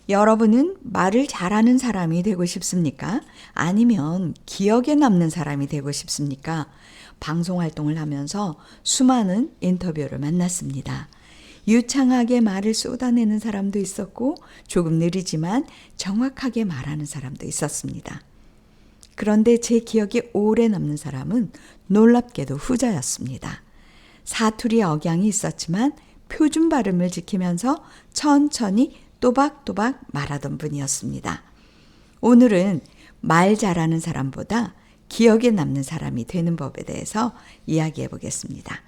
여러분은 말을 잘하는 사람이 되고 싶습니까? 아니면 기억에 남는 사람이 되고 싶습니까? 방송 활동을 하면서 수많은 인터뷰를 만났습니다. 유창하게 말을 쏟아내는 사람도 있었고 조금 느리지만 정확하게 말하는 사람도 있었습니다. 그런데 제 기억에 오래 남는 사람은 놀랍게도 후자였습니다. 사투리 억양이 있었지만 표준 발음을 지키면서 천천히 또박또박 말하던 분이었습니다. 오늘은 말 잘하는 사람보다 기억에 남는 사람이 되는 법에 대해서 이야기해 보겠습니다.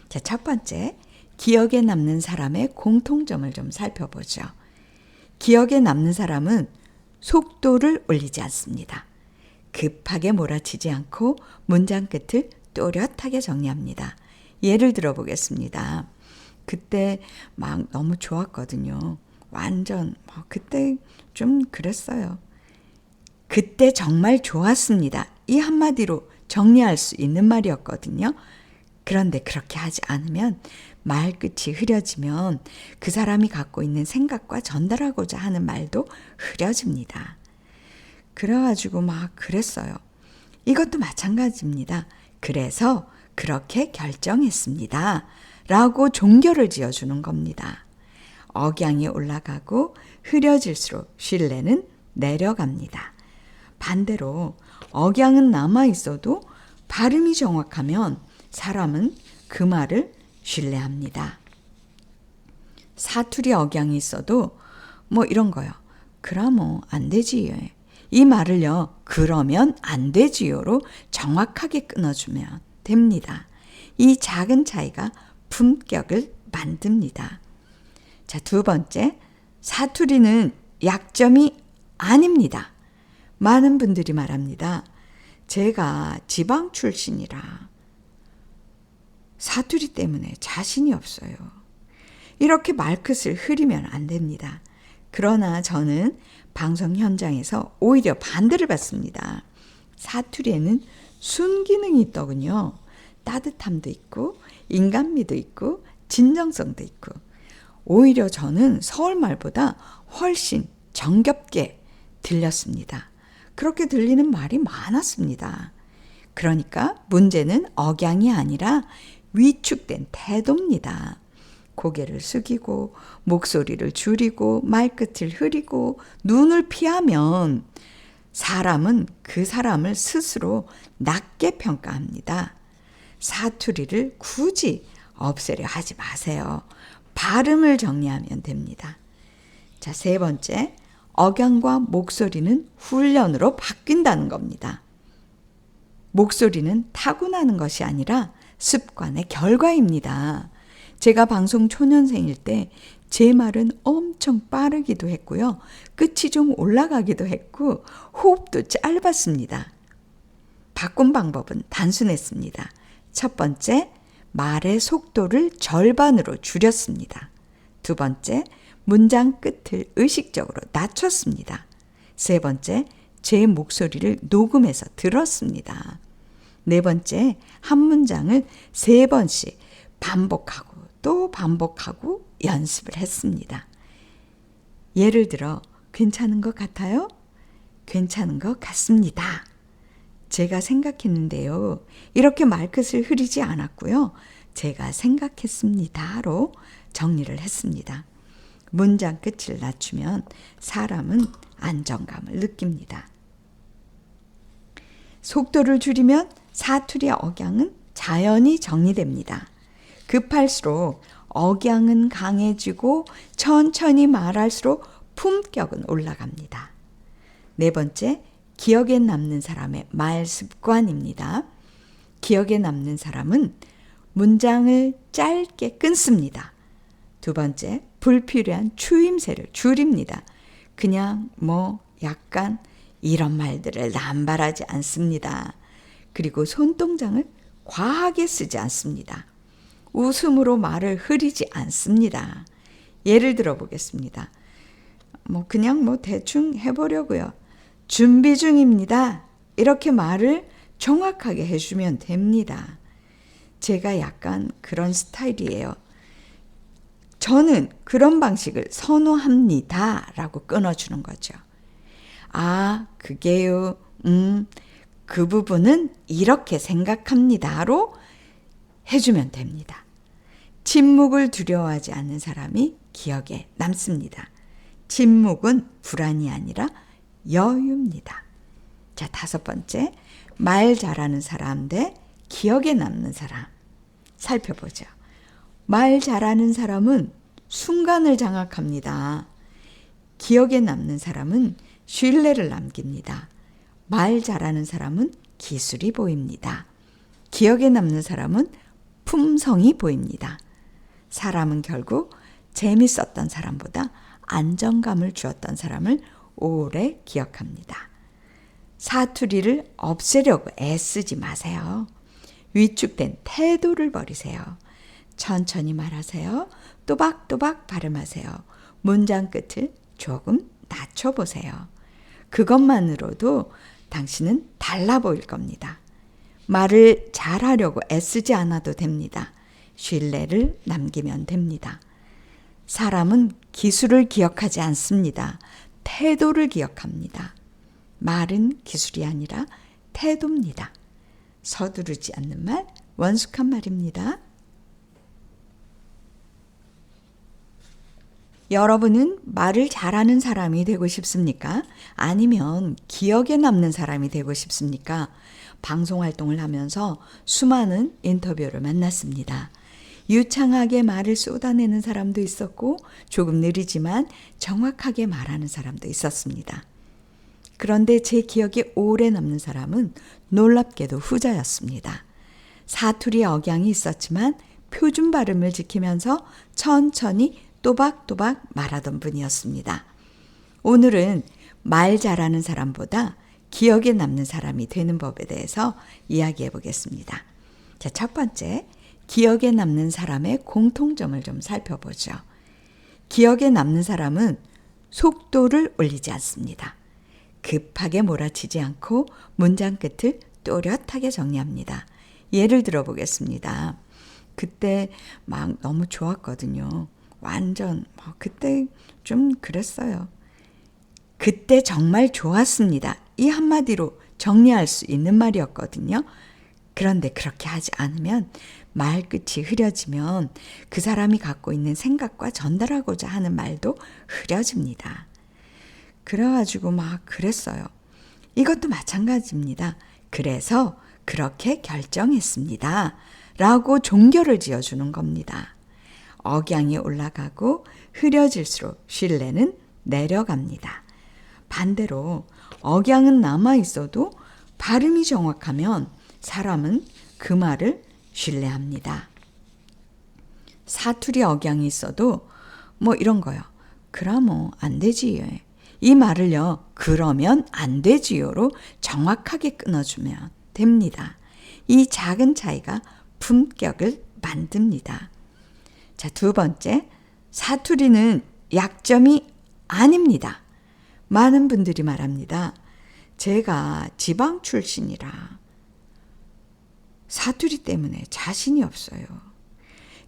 자, 첫 번째, 기억에 남는 사람의 공통점을 좀 살펴보죠. 기억에 남는 사람은 속도를 올리지 않습니다. 급하게 몰아치지 않고 문장 끝을 또렷하게 정리합니다. 예를 들어 보겠습니다. 그때 막 너무 좋았거든요. 완전 그때 좀 그랬어요. 그때 정말 좋았습니다. 이 한마디로 정리할 수 있는 말이었거든요. 그런데 그렇게 하지 않으면 말끝이 흐려지면 그 사람이 갖고 있는 생각과 전달하고자 하는 말도 흐려집니다. 그래가지고 막 그랬어요. 이것도 마찬가지입니다. 그래서 그렇게 결정했습니다. 라고 종결을 지어주는 겁니다. 억양이 올라가고 흐려질수록 신뢰는 내려갑니다. 반대로 억양은 남아있어도 발음이 정확하면 사람은 그 말을 신뢰합니다. 사투리 억양이 있어도 이런 거요. 그럼 안 되지요. 이 말을요. 그러면 안 되지요로 정확하게 끊어주면 됩니다. 이 작은 차이가 품격을 만듭니다. 자, 두 번째, 사투리는 약점이 아닙니다. 많은 분들이 말합니다. 제가 지방 출신이라 사투리 때문에 자신이 없어요. 이렇게 말끝을 흐리면 안 됩니다. 그러나 저는 방송 현장에서 오히려 반대를 받습니다. 사투리에는 순기능이 있더군요. 따뜻함도 있고 인간미도 있고 진정성도 있고 오히려 저는 서울말보다 훨씬 정겹게 들렸습니다. 그렇게 들리는 말이 많았습니다. 그러니까 문제는 억양이 아니라 위축된 태도입니다. 고개를 숙이고 목소리를 줄이고 말끝을 흐리고 눈을 피하면 사람은 그 사람을 스스로 낮게 평가합니다. 사투리를 굳이 없애려 하지 마세요. 발음을 정리하면 됩니다. 자, 세 번째, 억양과 목소리는 훈련으로 바뀐다는 겁니다. 목소리는 타고나는 것이 아니라 습관의 결과입니다. 제가 방송 초년생일 때 제 말은 엄청 빠르기도 했고요. 끝이 좀 올라가기도 했고 호흡도 짧았습니다. 바꾼 방법은 단순했습니다. 첫 번째, 말의 속도를 절반으로 줄였습니다. 두 번째, 문장 끝을 의식적으로 낮췄습니다. 세 번째, 제 목소리를 녹음해서 들었습니다. 네 번째, 한 문장을 3번씩 반복하고 또 반복하고 연습을 했습니다. 예를 들어, 괜찮은 것 같아요? 괜찮은 것 같습니다. 제가 생각했는데요. 이렇게 말끝을 흐리지 않았고요. 제가 생각했습니다로 정리를 했습니다. 문장 끝을 낮추면 사람은 안정감을 느낍니다. 속도를 줄이면 사투리 억양은 자연히 정리됩니다. 급할수록 억양은 강해지고 천천히 말할수록 품격은 올라갑니다. 네 번째, 기억에 남는 사람의 말 습관입니다. 기억에 남는 사람은 문장을 짧게 끊습니다. 두 번째, 불필요한 추임새를 줄입니다. 그냥 약간 이런 말들을 남발하지 않습니다. 그리고 손동작을 과하게 쓰지 않습니다. 웃음으로 말을 흐리지 않습니다. 예를 들어 보겠습니다. 그냥 대충 해보려고요. 준비 중입니다. 이렇게 말을 정확하게 해주면 됩니다. 제가 약간 그런 스타일이에요. 저는 그런 방식을 선호합니다. 라고 끊어주는 거죠. 아, 그게요. 그 부분은 이렇게 생각합니다로 해주면 됩니다. 침묵을 두려워하지 않는 사람이 기억에 남습니다. 침묵은 불안이 아니라 여유입니다. 자, 5번째, 말 잘하는 사람 대 기억에 남는 사람 살펴보죠. 말 잘하는 사람은 순간을 장악합니다. 기억에 남는 사람은 신뢰를 남깁니다. 말 잘하는 사람은 기술이 보입니다. 기억에 남는 사람은 품성이 보입니다. 사람은 결국 재밌었던 사람보다 안정감을 주었던 사람을 오래 기억합니다. 사투리를 없애려고 애쓰지 마세요. 위축된 태도를 버리세요. 천천히 말하세요. 또박또박 발음하세요. 문장 끝을 조금 낮춰보세요. 그것만으로도 당신은 달라 보일 겁니다. 말을 잘하려고 애쓰지 않아도 됩니다. 신뢰를 남기면 됩니다. 사람은 기술을 기억하지 않습니다. 태도를 기억합니다. 말은 기술이 아니라 태도입니다. 서두르지 않는 말, 원숙한 말입니다. 여러분은 말을 잘하는 사람이 되고 싶습니까? 아니면 기억에 남는 사람이 되고 싶습니까? 방송 활동을 하면서 수많은 인터뷰를 만났습니다. 유창하게 말을 쏟아내는 사람도 있었고 조금 느리지만 정확하게 말하는 사람도 있었습니다. 그런데 제 기억에 오래 남는 사람은 놀랍게도 후자였습니다. 사투리 억양이 있었지만 표준 발음을 지키면서 천천히 또박또박 말하던 분이었습니다. 오늘은 말 잘하는 사람보다 기억에 남는 사람이 되는 법에 대해서 이야기해 보겠습니다. 자, 첫 번째, 기억에 남는 사람의 공통점을 좀 살펴보죠. 기억에 남는 사람은 속도를 올리지 않습니다. 급하게 몰아치지 않고 문장 끝을 또렷하게 정리합니다. 예를 들어 보겠습니다. 그때 막 너무 좋았거든요. 완전 그때 좀 그랬어요. 그때 정말 좋았습니다. 이 한마디로 정리할 수 있는 말이었거든요. 그런데 그렇게 하지 않으면 말끝이 흐려지면 그 사람이 갖고 있는 생각과 전달하고자 하는 말도 흐려집니다. 그래가지고 막 그랬어요. 이것도 마찬가지입니다. 그래서 그렇게 결정했습니다. 라고 종결을 지어주는 겁니다. 억양이 올라가고 흐려질수록 신뢰는 내려갑니다. 반대로 억양은 남아있어도 발음이 정확하면 사람은 그 말을 신뢰합니다. 사투리 억양이 있어도 이런 거요. 그럼 안 되지요. 이 말을요. 그러면 안 되지요로 정확하게 끊어주면 됩니다. 이 작은 차이가 품격을 만듭니다. 자, 2번째, 사투리는 약점이 아닙니다. 많은 분들이 말합니다. 제가 지방 출신이라 사투리 때문에 자신이 없어요.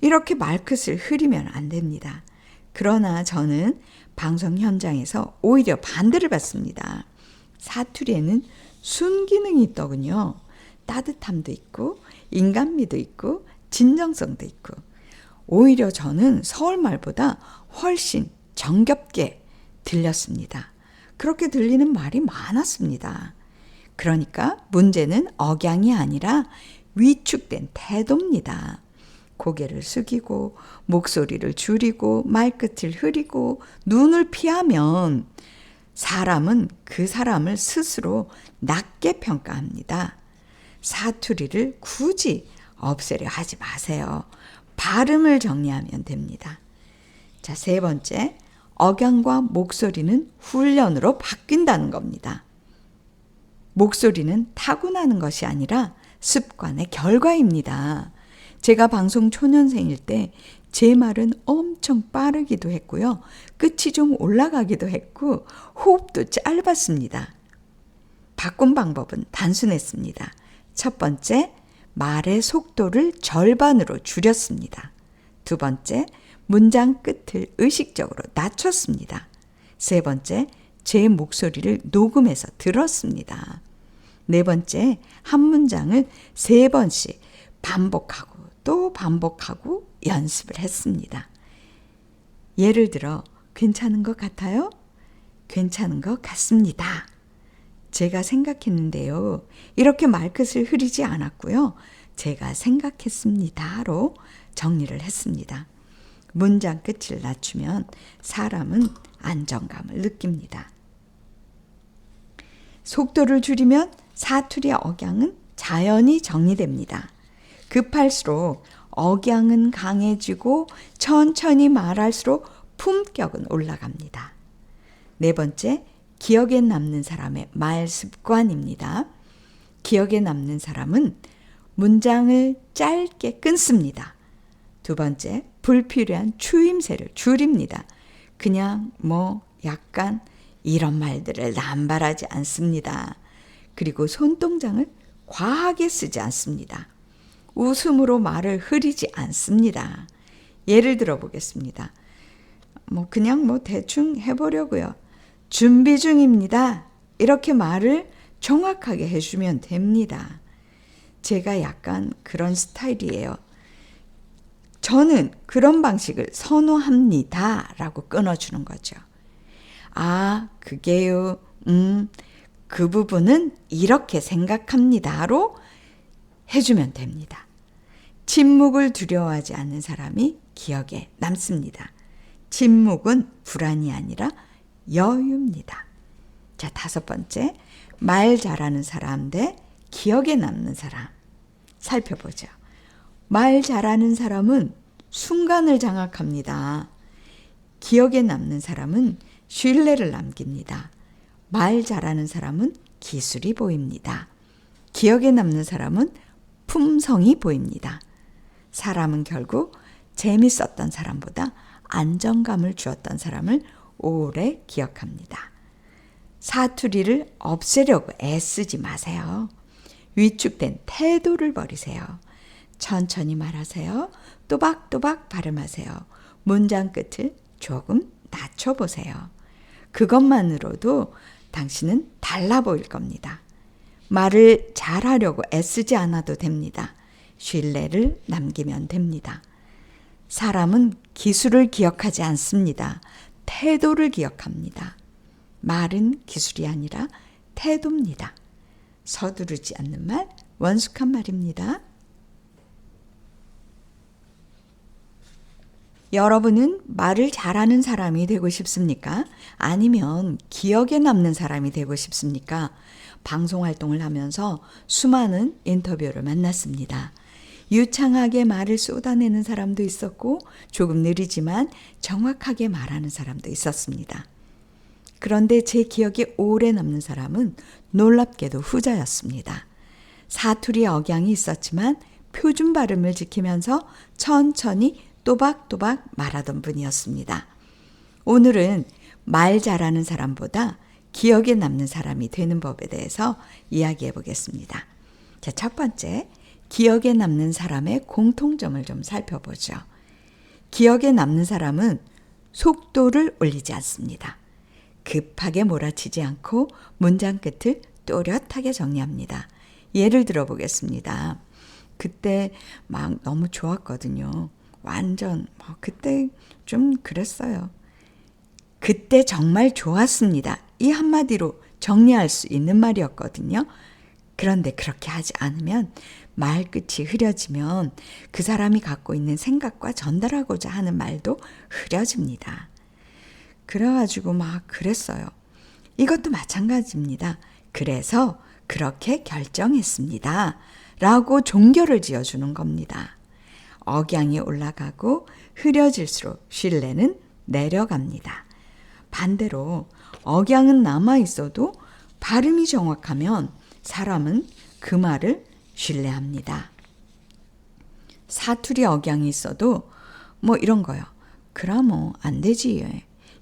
이렇게 말끝을 흐리면 안 됩니다. 그러나 저는 방송 현장에서 오히려 반대를 받습니다. 사투리에는 순기능이 있더군요. 따뜻함도 있고 인간미도 있고 진정성도 있고 오히려 저는 서울말보다 훨씬 정겹게 들렸습니다. 그렇게 들리는 말이 많았습니다. 그러니까 문제는 억양이 아니라 위축된 태도입니다. 고개를 숙이고 목소리를 줄이고 말끝을 흐리고 눈을 피하면 사람은 그 사람을 스스로 낮게 평가합니다. 사투리를 굳이 없애려 하지 마세요. 발음을 정리하면 됩니다. 자, 3번째, 억양과 목소리는 훈련으로 바뀐다는 겁니다. 목소리는 타고나는 것이 아니라 습관의 결과입니다. 제가 방송 초년생일 때 제 말은 엄청 빠르기도 했고요. 끝이 좀 올라가기도 했고 호흡도 짧았습니다. 바꾼 방법은 단순했습니다. 첫 번째, 말의 속도를 절반으로 줄였습니다. 2번째, 문장 끝을 의식적으로 낮췄습니다. 세 번째, 제 목소리를 녹음해서 들었습니다. 네 번째, 한 문장을 3번씩 반복하고 또 반복하고 연습을 했습니다. 예를 들어, 괜찮은 것 같아요? 괜찮은 것 같습니다. 제가 생각했는데요. 이렇게 말끝을 흐리지 않았고요. 제가 생각했습니다로 정리를 했습니다. 문장 끝을 낮추면 사람은 안정감을 느낍니다. 속도를 줄이면 사투리 억양은 자연히 정리됩니다. 급할수록 억양은 강해지고 천천히 말할수록 품격은 올라갑니다. 네 번째, 기억에 남는 사람의 말 습관입니다. 기억에 남는 사람은 문장을 짧게 끊습니다. 두 번째, 불필요한 추임새를 줄입니다. 그냥 약간 이런 말들을 남발하지 않습니다. 그리고 손동작을 과하게 쓰지 않습니다. 웃음으로 말을 흐리지 않습니다. 예를 들어 보겠습니다. 그냥 대충 해보려고요. 준비 중입니다. 이렇게 말을 정확하게 해주면 됩니다. 제가 약간 그런 스타일이에요. 저는 그런 방식을 선호합니다. 라고 끊어주는 거죠. 아, 그게요. 그 부분은 이렇게 생각합니다로 해주면 됩니다. 침묵을 두려워하지 않는 사람이 기억에 남습니다. 침묵은 불안이 아니라 여유입니다. 자, 5번째, 말 잘하는 사람 대 기억에 남는 사람 살펴보죠. 말 잘하는 사람은 순간을 장악합니다. 기억에 남는 사람은 신뢰를 남깁니다. 말 잘하는 사람은 기술이 보입니다. 기억에 남는 사람은 품성이 보입니다. 사람은 결국 재밌었던 사람보다 안정감을 주었던 사람을 오래 기억합니다. 사투리를 없애려고 애쓰지 마세요. 위축된 태도를 버리세요. 천천히 말하세요. 또박또박 발음하세요. 문장 끝을 조금 낮춰보세요. 그것만으로도 당신은 달라 보일 겁니다. 말을 잘하려고 애쓰지 않아도 됩니다. 신뢰를 남기면 됩니다. 사람은 기술을 기억하지 않습니다. 태도를 기억합니다. 말은 기술이 아니라 태도입니다. 서두르지 않는 말, 원숙한 말입니다. 여러분은 말을 잘하는 사람이 되고 싶습니까? 아니면 기억에 남는 사람이 되고 싶습니까? 방송 활동을 하면서 수많은 인터뷰를 만났습니다. 유창하게 말을 쏟아내는 사람도 있었고 조금 느리지만 정확하게 말하는 사람도 있었습니다. 그런데 제 기억에 오래 남는 사람은 놀랍게도 후자였습니다. 사투리 억양이 있었지만 표준 발음을 지키면서 천천히 또박또박 말하던 분이었습니다. 오늘은 말 잘하는 사람보다 기억에 남는 사람이 되는 법에 대해서 이야기해 보겠습니다. 자, 첫 번째, 기억에 남는 사람의 공통점을 좀 살펴보죠. 기억에 남는 사람은 속도를 올리지 않습니다. 급하게 몰아치지 않고 문장 끝을 또렷하게 정리합니다. 예를 들어 보겠습니다. 그때 막 너무 좋았거든요. 완전 그때 좀 그랬어요. 그때 정말 좋았습니다. 이 한마디로 정리할 수 있는 말이었거든요. 그런데 그렇게 하지 않으면 말끝이 흐려지면 그 사람이 갖고 있는 생각과 전달하고자 하는 말도 흐려집니다. 그래가지고 막 그랬어요. 이것도 마찬가지입니다. 그래서 그렇게 결정했습니다. 라고 종결을 지어주는 겁니다. 억양이 올라가고 흐려질수록 신뢰는 내려갑니다. 반대로 억양은 남아있어도 발음이 정확하면 사람은 그 말을 신뢰합니다. 사투리 억양이 있어도 이런 거요. 그럼 안 되지요.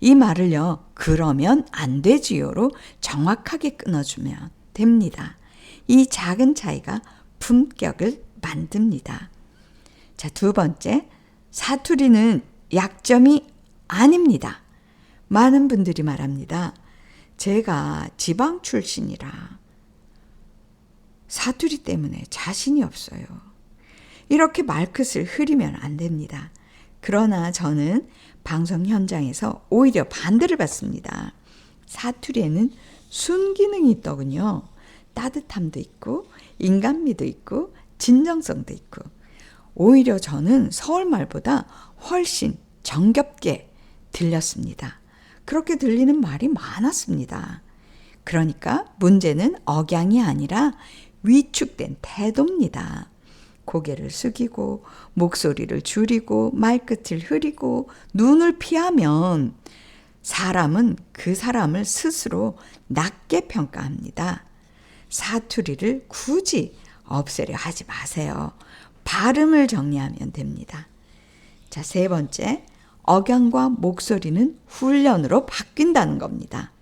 이 말을요. 그러면 안 되지요로 정확하게 끊어주면 됩니다. 이 작은 차이가 품격을 만듭니다. 자, 두 번째, 사투리는 약점이 아닙니다. 많은 분들이 말합니다. 제가 지방 출신이라 사투리 때문에 자신이 없어요. 이렇게 말끝을 흐리면 안 됩니다. 그러나 저는 방송 현장에서 오히려 반대를 받습니다. 사투리에는 순기능이 있더군요. 따뜻함도 있고 인간미도 있고 진정성도 있고 오히려 저는 서울말보다 훨씬 정겹게 들렸습니다. 그렇게 들리는 말이 많았습니다. 그러니까 문제는 억양이 아니라 위축된 태도입니다. 고개를 숙이고 목소리를 줄이고 말끝을 흐리고 눈을 피하면 사람은 그 사람을 스스로 낮게 평가합니다. 사투리를 굳이 없애려 하지 마세요. 발음을 정리하면 됩니다. 자, 세 번째, 억양과 목소리는 훈련으로 바뀐다는 겁니다.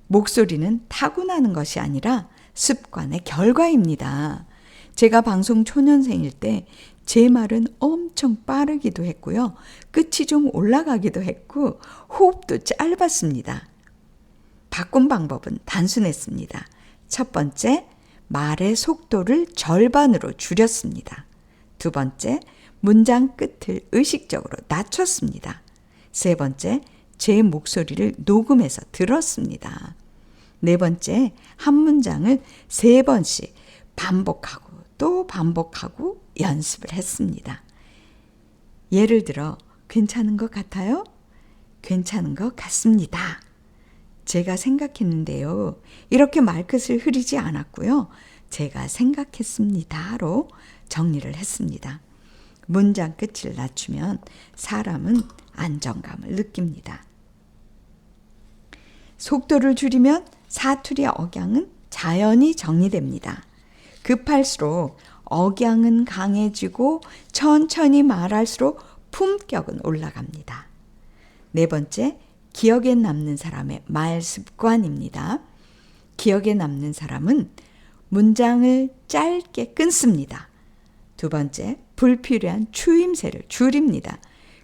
목소리는 타고나는 것이 아니라 습관의 결과입니다. 제가 방송 초년생일 때 제 말은 엄청 빠르기도 했고요. 끝이 좀 올라가기도 했고 호흡도 짧았습니다. 바꾼 방법은 단순했습니다. 첫 번째, 말의 속도를 절반으로 줄였습니다. 두 번째, 문장 끝을 의식적으로 낮췄습니다. 세 번째, 제 목소리를 녹음해서 들었습니다. 네 번째, 한 문장을 3번씩 반복하고 또 반복하고 연습을 했습니다. 예를 들어, 괜찮은 것 같아요? 괜찮은 것 같습니다. 제가 생각했는데요. 이렇게 말끝을 흐리지 않았고요. 제가 생각했습니다로 정리를 했습니다. 문장 끝을 낮추면 사람은 안정감을 느낍니다. 속도를 줄이면 사투리의 억양은 자연히 정리됩니다. 급할수록 억양은 강해지고 천천히 말할수록 품격은 올라갑니다. 네 번째, 기억에 남는 사람의 말 습관입니다. 기억에 남는 사람은 문장을 짧게 끊습니다. 두 번째, 불필요한 추임새를 줄입니다.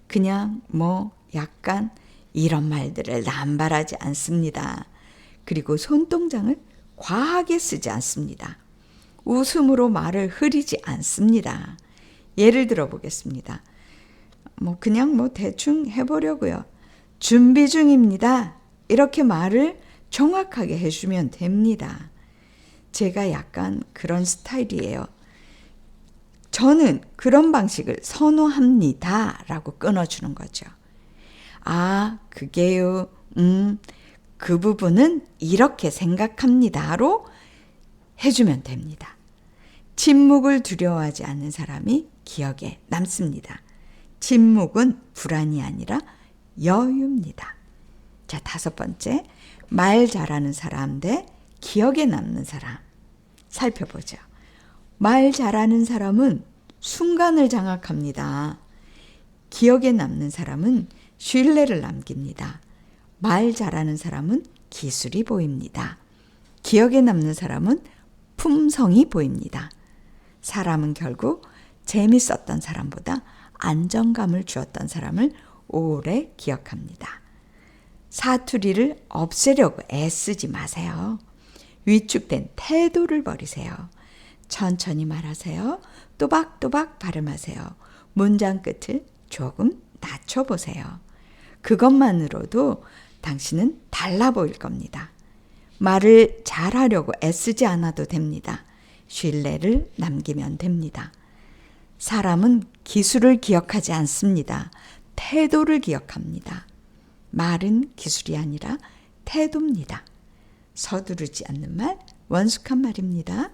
그냥 약간 이런 말들을 남발하지 않습니다. 그리고 손동작을 과하게 쓰지 않습니다. 웃음으로 말을 흐리지 않습니다. 예를 들어 보겠습니다. 그냥 대충 해보려고요. 준비 중입니다. 이렇게 말을 정확하게 해주면 됩니다. 제가 약간 그런 스타일이에요. 저는 그런 방식을 선호합니다. 라고 끊어주는 거죠. 아, 그게요. 그 부분은 이렇게 생각합니다로 해주면 됩니다. 침묵을 두려워하지 않는 사람이 기억에 남습니다. 침묵은 불안이 아니라 여유입니다. 자, 5번째, 말 잘하는 사람 대 기억에 남는 사람 살펴보죠. 말 잘하는 사람은 순간을 장악합니다. 기억에 남는 사람은 신뢰를 남깁니다. 말 잘하는 사람은 기술이 보입니다. 기억에 남는 사람은 품성이 보입니다. 사람은 결국 재밌었던 사람보다 안정감을 주었던 사람을 오래 기억합니다. 사투리를 없애려고 애쓰지 마세요. 위축된 태도를 버리세요. 천천히 말하세요. 또박또박 발음하세요. 문장 끝을 조금 낮춰보세요. 그것만으로도 당신은 달라 보일 겁니다. 말을 잘하려고 애쓰지 않아도 됩니다. 신뢰를 남기면 됩니다. 사람은 기술을 기억하지 않습니다. 태도를 기억합니다. 말은 기술이 아니라 태도입니다. 서두르지 않는 말, 원숙한 말입니다.